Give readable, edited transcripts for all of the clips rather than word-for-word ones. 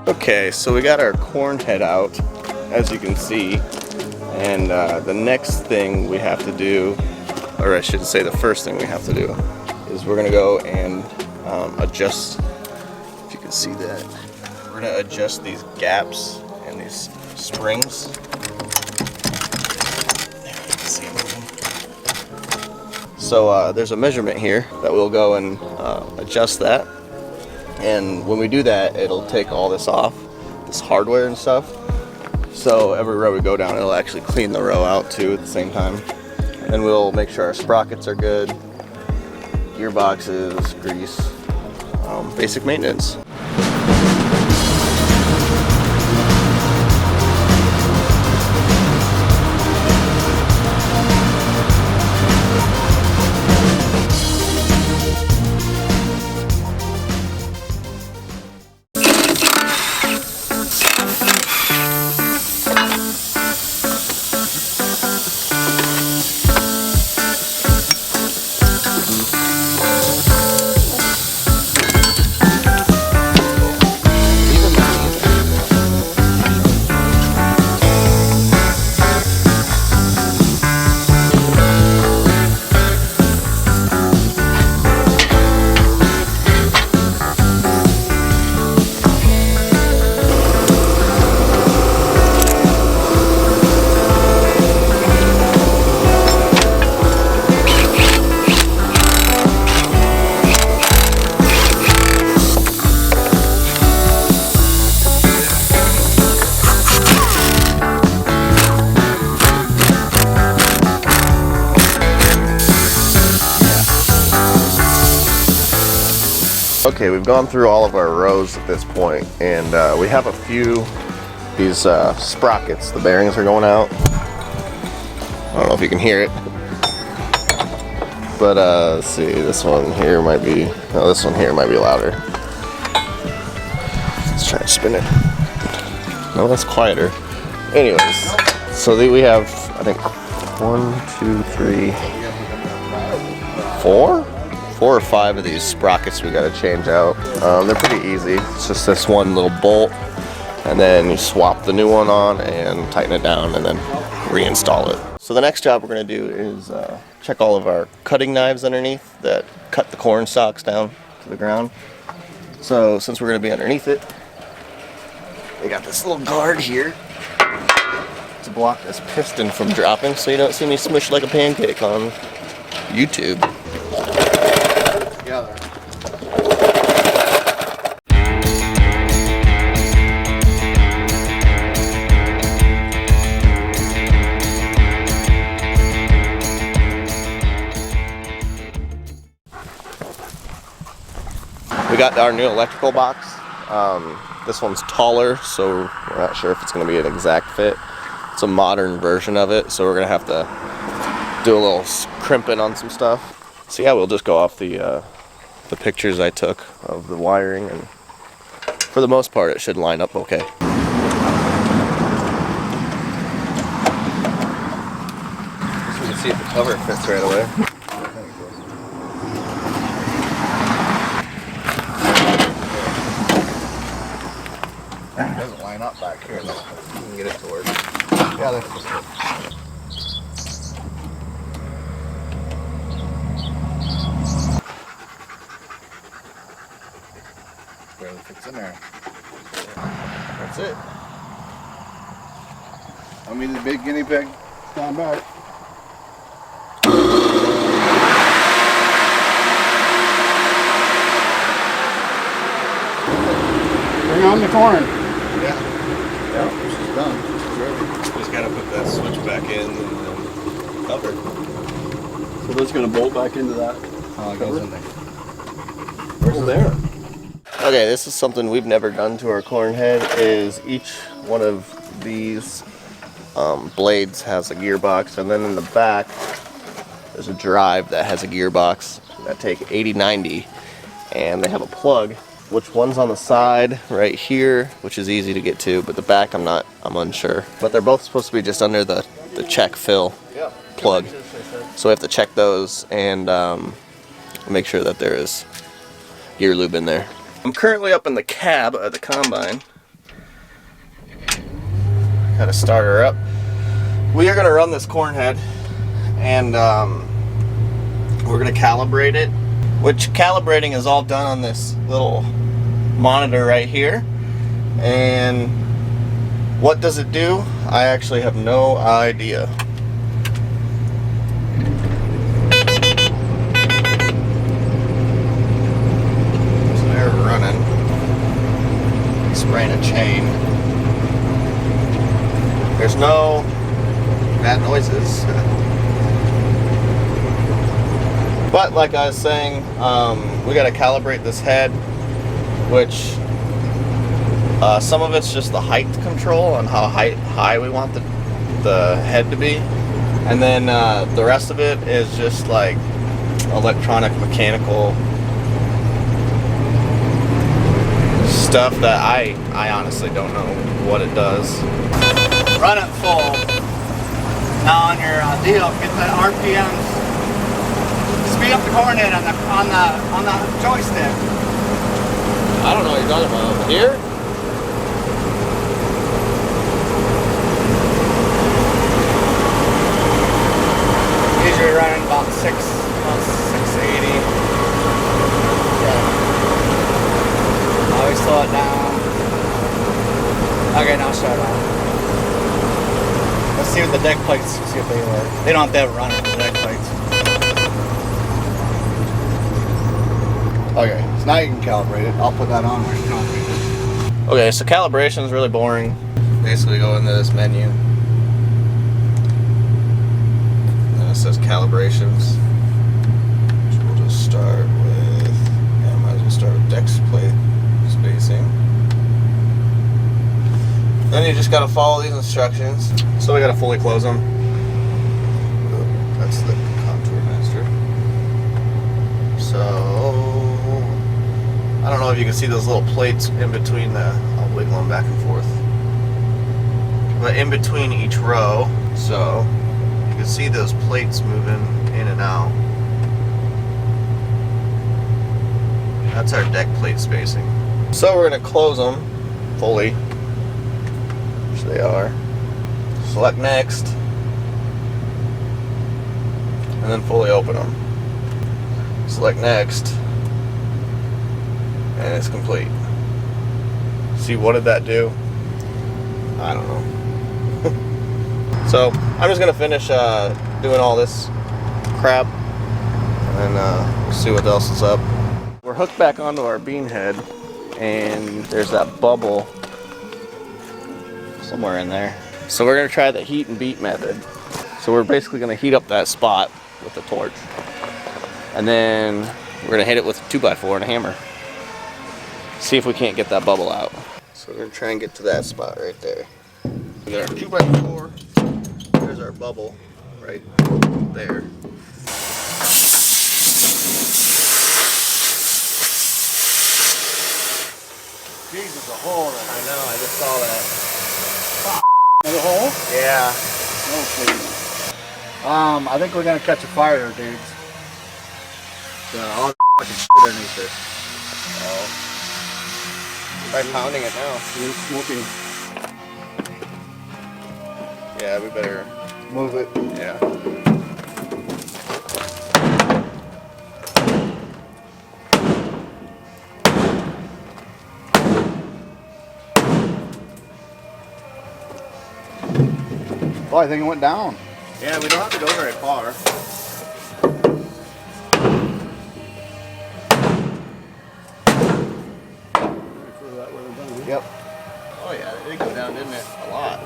Okay, so we got our corn head out, as you can see, and the next thing we have to do, or I should say the first thing we have to do, is we're gonna go and adjust, if you can see that, we're gonna adjust these gaps and these springs. So there's a measurement here that we'll go and adjust that. And when we do that, it'll take all this off, this hardware and stuff. So every row we go down, it'll actually clean the row out too at the same time. And then we'll make sure our sprockets are good, gearboxes, grease, basic maintenance. Okay, we've gone through all of our rows at this point, and we have a few these sprockets. The bearings are going out. I don't know if you can hear it, but let's see. This one here might be. No, this one here might be louder. Let's try to spin it. No, that's quieter. Anyways, so we have, I think, 1, 2, 3, 4 or 5 of these sprockets we got to change out. They're pretty easy. It's just this one little bolt, and then you swap the new one on and tighten it down and then reinstall it. So the next job we're going to do is check all of our cutting knives underneath that cut the corn stalks down to the ground. So since we're going to be underneath it, we got this little guard here to block this piston from dropping, so you don't see me smush like a pancake on YouTube. Together. We got our new electrical box. This one's taller, so we're not sure if it's going to be an exact fit. It's a modern version of it, so we're going to have to do a little crimping on some stuff. So yeah, we'll just go off the pictures I took of the wiring, and for the most part it should line up okay. So we can see if the cover fits right away. It doesn't line up back here though. You can get it to work. Yeah, that's just good. Barely fits in there. That's it. I mean, the big guinea pig. Stand back. Bring on the corn. Yeah, this is done. Just gotta put that switch back in and then cover. So this is going to bolt back into that. Oh, it goes in there. Where's it there? Okay, this is something we've never done to our corn head, is each one of these blades has a gearbox, and then in the back there's a drive that has a gearbox that take 80/90, and they have a plug. Which one's on the side right here, which is easy to get to, but the back I'm unsure. But they're both supposed to be just under the check fill plug. So we have to check those and make sure that there is gear lube in there. I'm currently up in the cab of the combine, Got to start her up. We are going to run this corn head, and we're going to calibrate it, which calibrating is all done on this little monitor right here. And what does it do? I actually have no idea. So they're running. Spraying a chain. There's no bad noises. But like I was saying, we got to calibrate this head, which some of it's just the height control and how high we want the head to be, and then the rest of it is just like electronic mechanical stuff that I honestly don't know what it does. Run it full. Now on your deal, get the RPMs. Speed up the corn head on the joystick. I don't know what you're talking about. Here? Usually running about 680. Yeah. Always slow it down. Okay, now shut off. Let's see what the deck plates, see if they work. They don't have to have it running, the deck plates. Okay, so now you can calibrate it. I'll put that on when you calibrate it. Okay, so calibration is really boring. Basically go into this menu. And then it says calibrations. Which we'll just start with, yeah, might as well start with deck plate spacing. Then you just gotta follow these instructions. So we gotta fully close them. That's the contour master. So I don't know if you can see those little plates in between I'll wiggle them back and forth. But in between each row, so you can see those plates moving in and out. That's our deck plate spacing. So we're gonna close them fully, which they are. Select next, and then fully open them. Select next, and it's complete. See, what did that do? I don't know. So I'm just gonna finish doing all this crap, and then we'll see what else is up. We're hooked back onto our bean head, and there's that bubble somewhere in there. So we're gonna try the heat and beat method. So we're basically gonna heat up that spot with the torch, and then we're gonna hit it with a 2x4 and a hammer. See if we can't get that bubble out. So we're gonna try and get to that spot right there. We got our 2x4. There's our bubble right there. Jesus, a hole there. I know, I just saw that. Another hole? Yeah. No, please. I think we're gonna catch a fire, dudes. All the fucking shit underneath this. Oh. Try pounding it now. It's smoking. Yeah, we better Move it. Yeah. Oh, I think it went down. Yeah, we don't have to go very far. Yep. Oh yeah, it did go down, didn't it? A lot.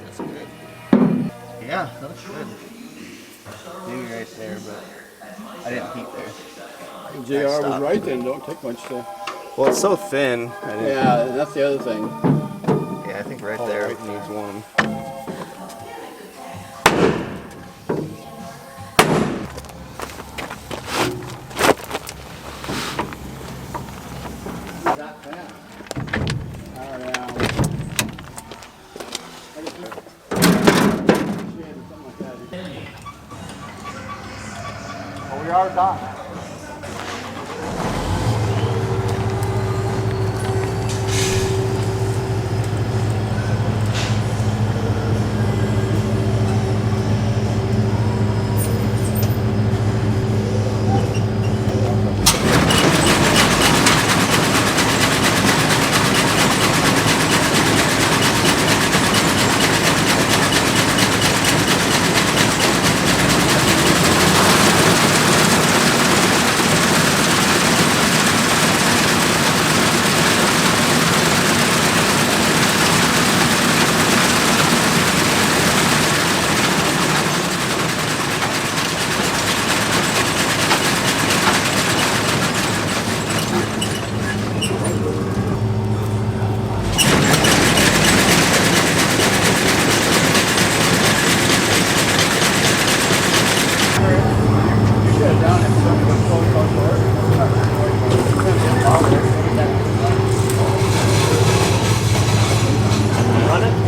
That's good. Yeah, that's good. Maybe right there, but I didn't heat there. JR was right then, don't take much to... Well, it's so thin. Yeah, that's the other thing. Yeah, I think right there it needs one. are done.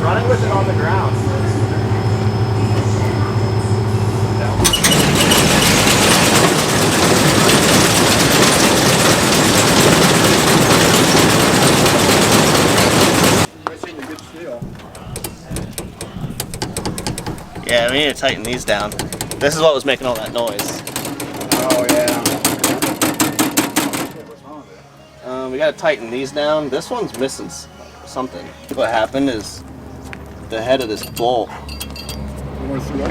Run it with it on the ground. Yeah, we need to tighten these down. This is what was making all that noise. Oh yeah. We gotta tighten these down. This one's missing something. What happened is the head of this bolt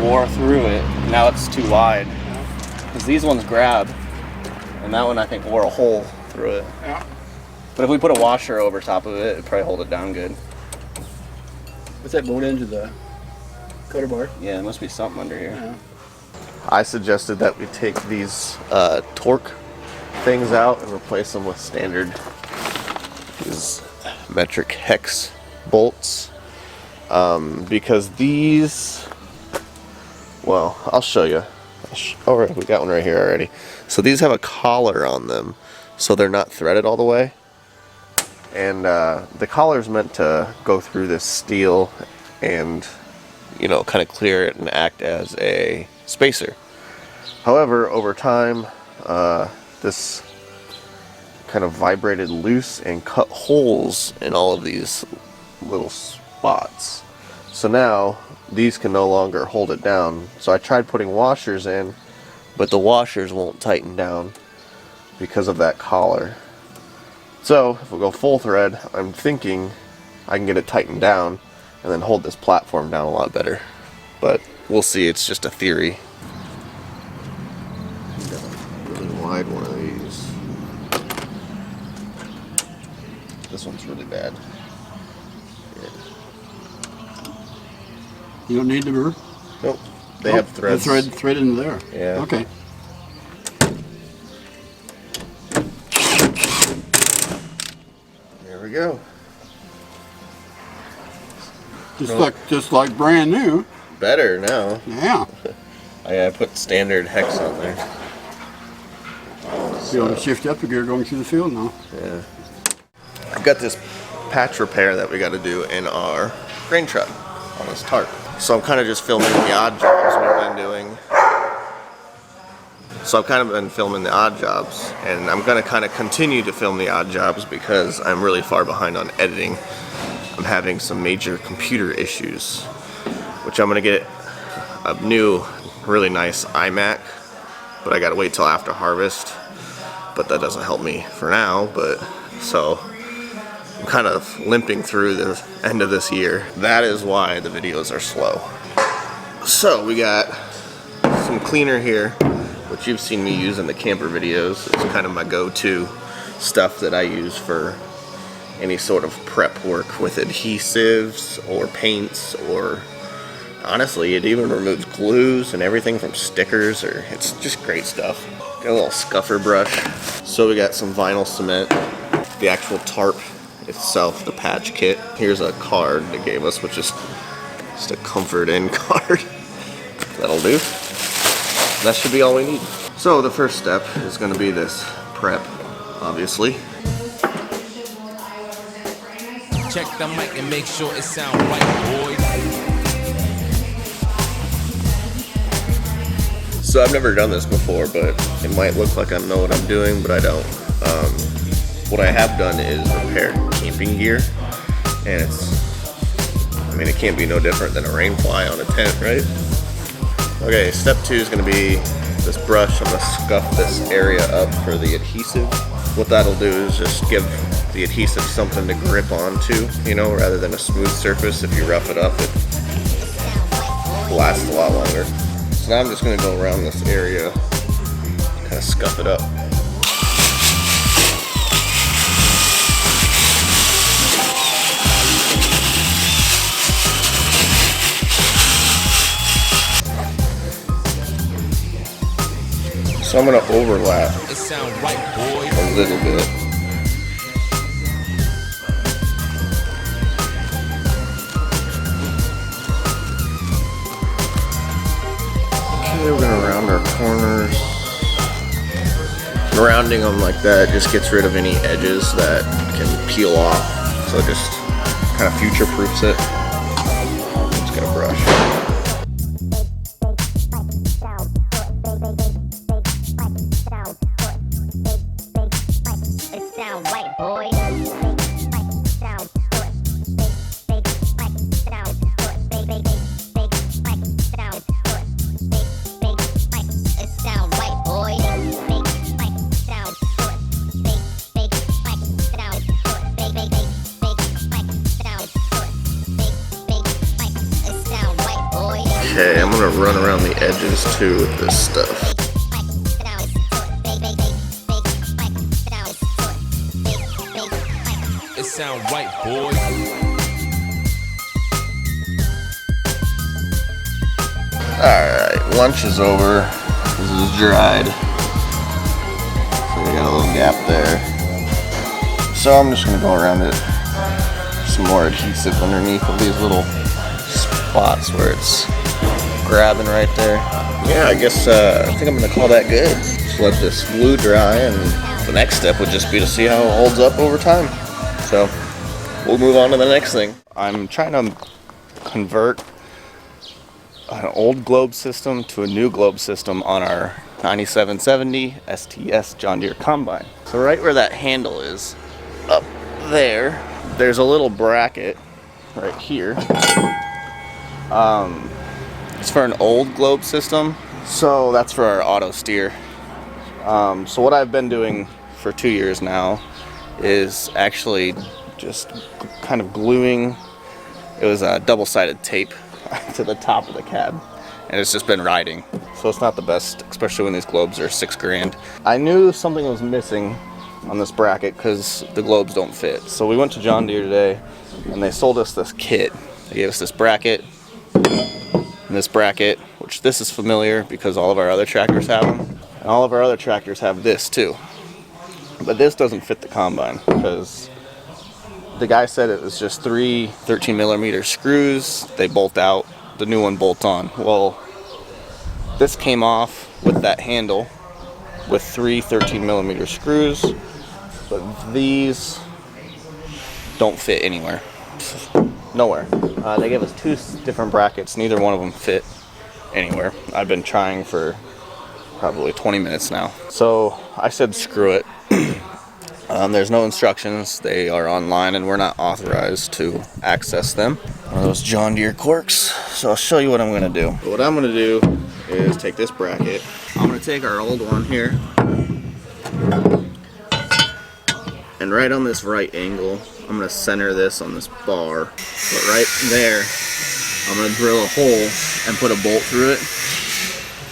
wore through it. Now it's too wide. Because these ones grab, and that one I think wore a hole through it. Yeah. But if we put a washer over top of it, it'd probably hold it down good. What's that bolt into the coder bar? Yeah, there must be something under here. Yeah. I suggested that we take these torque things out and replace them with standard these metric hex bolts, because these, well, I'll show you. Oh, right, we got one right here already. So these have a collar on them, so they're not threaded all the way, and the collar is meant to go through this steel and, you know, kind of clear it and act as a spacer. However, over time, this kind of vibrated loose and cut holes in all of these little spots. So now these can no longer hold it down. So I tried putting washers in, but the washers won't tighten down because of that collar. So if we go full thread, I'm thinking I can get it tightened down and then hold this platform down a lot better. But we'll see, it's just a theory. Really wide one of these. This one's really bad. Yeah. You don't need the burr? Nope. They have threads. Thread into there. Yeah. Okay. There we go. Just like brand new. Better now. Yeah. I put standard hex on there. So. You want to shift up the gear going through the field now. Yeah. I've got this patch repair that we got to do in our grain truck on this tarp. So I'm kind of just filming the odd jobs we've been doing. So I've kind of been filming the odd jobs, and I'm going to kind of continue to film the odd jobs because I'm really far behind on editing. I'm having some major computer issues, which I'm going to get a new, really nice iMac, but I got to wait till after harvest. But that doesn't help me for now, but so I'm kind of limping through the end of this year. That is why the videos are slow. So we got some cleaner here, which you've seen me use in the camper videos. It's kind of my go-to stuff that I use for any sort of prep work with adhesives or paints, or honestly, it even removes glues and everything from stickers, or it's just great stuff. Got a little scuffer brush. So we got some vinyl cement, the actual tarp itself, the patch kit. Here's a card they gave us, which is just a comfort in card. That'll do. That should be all we need. So the first step is going to be this prep, obviously. Check the mic and make sure it sound right, boys. So I've never done this before, but it might look like I know what I'm doing, but I don't. What I have done is repair camping gear, and it can't be no different than a rain fly on a tent, right? Okay, step 2 is gonna be this brush. I'm gonna scuff this area up for the adhesive. What that'll do is just give the adhesive something to grip onto, you know, rather than a smooth surface. If you rough it up, it lasts a lot longer. So now I'm just gonna go around this area, kind of scuff it up. So I'm gonna overlap It sound right, boy. a little bit. Okay, we're gonna round our corners. Rounding them like that just gets rid of any edges that can peel off. So it just kind of future-proofs it. Just got a brush. Okay, I'm gonna run around the edges too with this stuff. It sound right, boy. Alright, lunch is over. This is dried. So we got a little gap there. So I'm just gonna go around it. Some more adhesive underneath of these little spots where it's grabbing right there. Yeah, I guess I think I'm gonna call that good. Just let this glue dry, and the next step would just be to see how it holds up over time. So we'll move on to the next thing. I'm trying to convert an old globe system to a new globe system on our 9770 STS John Deere combine. So right where that handle is, up there, there's a little bracket right here. It's for an old globe system, so that's for our auto steer. So what I've been doing for 2 years now is actually just kind of gluing, it was a double-sided tape to the top of the cab, and it's just been riding. So it's not the best, especially when these globes are $6 grand. I knew something was missing on this bracket because the globes don't fit. So we went to John Deere today, and they sold us this kit. They gave us this bracket, and this bracket, which this is familiar because all of our other tractors have them, and all of our other tractors have this too. But this doesn't fit the combine because the guy said it was just 3 13mm screws. They bolt out, the new one bolts on. Well, this came off with that handle with 3 13mm screws, but these don't fit anywhere. Nowhere. They gave us 2 different brackets. Neither one of them fit anywhere. I've been trying for probably 20 minutes now. So I said screw it. There's no instructions. They are online and we're not authorized to access them. One of those John Deere quirks. So I'll show you what I'm going to do. What I'm going to do is take this bracket. I'm going to take our old one here. And right on this right angle, I'm going to center this on this bar. But right there, I'm going to drill a hole and put a bolt through it.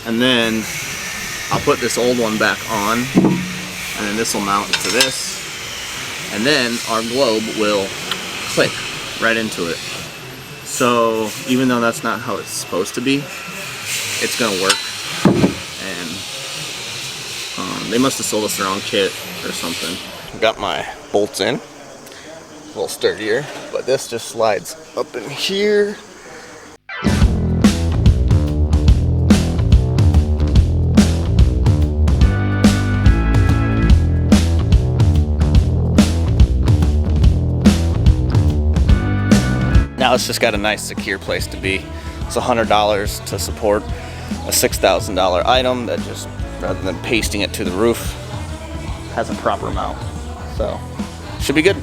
And then I'll put this old one back on. And then this will mount to this. And then our globe will click right into it. So even though that's not how it's supposed to be, it's going to work. And they must have sold us the wrong kit or something. Got my bolts in. A little sturdier, but this just slides up in here. Now it's just got a nice secure place to be. It's $100 to support. a $6,000 item that just, rather than pasting it to the roof, has a proper mount. So, should be good.